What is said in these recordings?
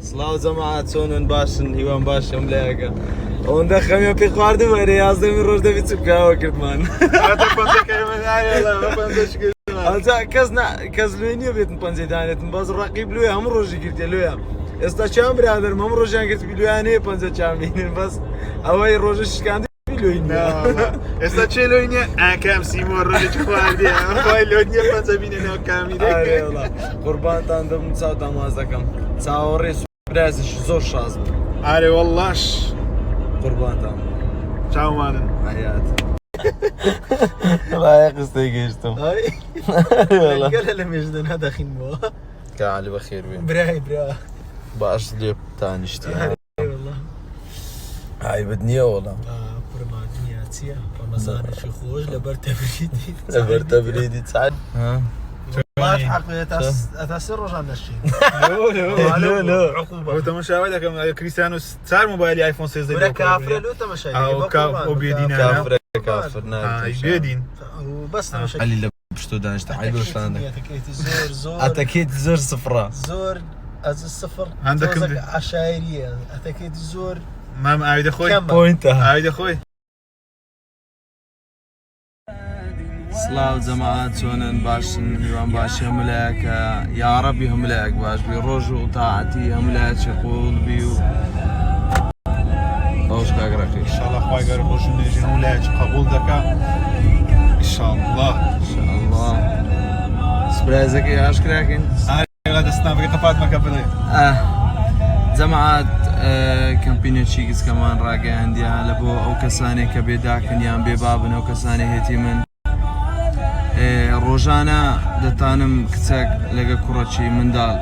سڵاو جەماعەت چۆنن باشن هیوان باشم لایەکە ئەوەندە خەمیان پێی خواردن وەرە 11 ڕۆژ دەبێت چ بکەوە کردمان کەس لێ نییە بێتن پەنجەی دانێتن باز ڕقیب لێ هەموو ڕۆژی گرتێ لێە ئێستا چیان برادر هەموو ڕۆژیان گرت لێیان هەیە پەنجە چامینن بەس ئەوەی ڕۆژە شکاندی لۆی ئێستا چێ لۆی نییە ئاکەم سیمۆ ڕۆژێکی خواردی خۆی لۆ نییە پەنجە بینێنەوە کامی قوربانتان دەبم چاوتان واز دەکەم چاوەڕێ سوپرایزش زۆر شاز بوو ئارێ وەڵڵاش قوربانتان چاومانن حیات وڵایە قستەی گەیشتم گەلە لە مێژدە نادەخینەوە کالی بەخێر بێن برای برا باش لێ تانیشتی هایبت نییە وەڵام پڕمانیە چییە ڕەمەزانێکی خۆش لەبەر تەبریدی لەبەر تەبریدی چاک ئەتا سێ ڕۆژان دەشین تەماشاوای دەکەم کریستیانو چار مۆبایلی آیفۆن 13 کافرە لۆ تەماشای ئەو بێدینە کافر بێدین بەس تەماشای علی لە پشتۆ دانیشتە حی بۆشتان زۆر ئەتەکێتی زۆر سفرە زۆر ئەز سفر هەندێکم عشایریە ئەتەکێتی زۆر مام ئاوی دەخۆی پۆینتە ئاوی دەخۆی سڵاو جەماعەت چۆنن باشن هیوان باشی هەمولایەکە یاڕەبی هەمولایەک باش بی ڕۆژ و تاعەتی هەمولایەکی قوڵ بی و ئەوش کاگڕەکەی ئینشاءالله خوای گەورە خۆشم نێژین هەمولایەکی قبوڵ دەکا ئینشاءالله ئینشاءالله سپرایزەکەی ئاشکراکەین ئارێ دەستان بگە قەپات مەکە بڵێ جەماعەت کەمپینێکی گچکەمان ڕاگەیاندیە لە بۆ ئەو کەسانێک کە بێداکەن یان بێبابن ئەو کەسانی هێتی من ڕۆژانە دەتانم کچێک لەگە کوڕەکی منداڵ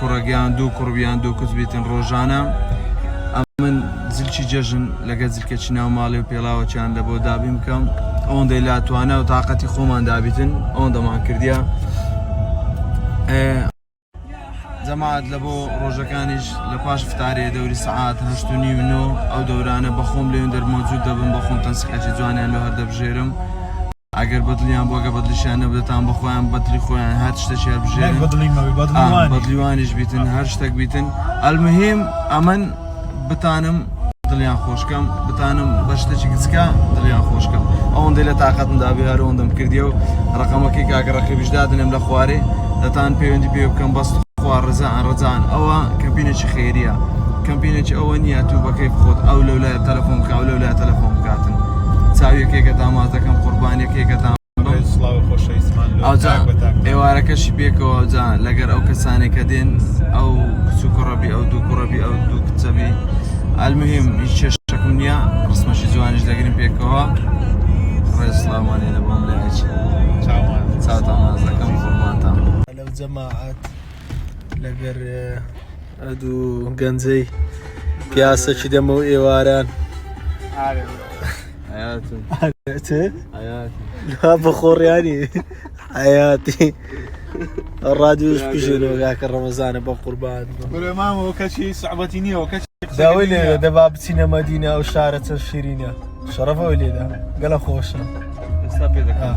کوڕەگەیان دوو کوڕبیان دوو کچ بیتن ڕۆژانە من زلکی جەژن لەگە زلکەکی ناو ماڵی و پێڵاوەکیان لە بۆ دابین بکەم ئەوەندەی لاتوانە و تااقەتی خۆمان دابیتن ئەوەندەمان کردیا جەماعەت لە بۆ ڕۆژەکانیش لە پاش فتارێ دەوری سەعات 8:30 ئەو دەورانە بەخۆم لێون دەرمەوجود دەبم بەخۆم تەنسیقەتی جوانیان لە هەر دەبژێرم ئەگەر بەدلیان بۆگە بەدلیشان نەبدەتان بەخۆیان بەدلی خۆیان هات شتێکی هەبژێرن بەدلیوانیش بیتن هەر شتێک بیتن ئەلموهیم ئەمن بتانم دڵیان خۆشکەم بتانم بە شتێکی کچکە دڵیان خۆشکەم ئەوەندەی لە تااقەتمدا بێ هەر ئەوەندەم کردیە و ڕقەمەکەی کاکە ڕەقیبیش دادنێم لە خوارێ دەتان پەیوەندی پێ بکەم بەست خوار ڕزان ئەوە کەمپینێکی خێریە کەمپینێکی ئەوە نییە تو بەکەی بخۆت ئەو لەولای تەلەفۆن بکە ئەو لەولای تەلەفۆن بکاتن چاویەکێکە داماز دەکەم قوربانیەکێکەکەتان ئێوارەکەشی پێکەوە جان لەگەر ئەو کەسانێک کە دێن ئەو کچ و کوڕەبی ئەو دوو کوڕەبی ئەو دوو کچەبی ئەلموهیم هیچ چێشتێکم نییە ڕسمەشی جوانیش دەگرین پێکەوە ڕێز سڵامانی لە بۆم لایەکی چاوتان ماز دەکەم قوربانتان لەو جەماعەت لەگەر ئەدوو گەنجەی پیاسەکی دەمەوە ئێواران بەخۆڕیانی حیاتی ڕادیۆش بژێنەوە گاکە ڕەمەزانە بە قوربان مامەوە کەچی سعبەتی نییەوە کەچ داوای لێ دەبا بچینە مەدینە ئەو شارە چەند شیرینە شەرەفەوە لێدا گەلە خۆشە ئێستا پێ دەکەم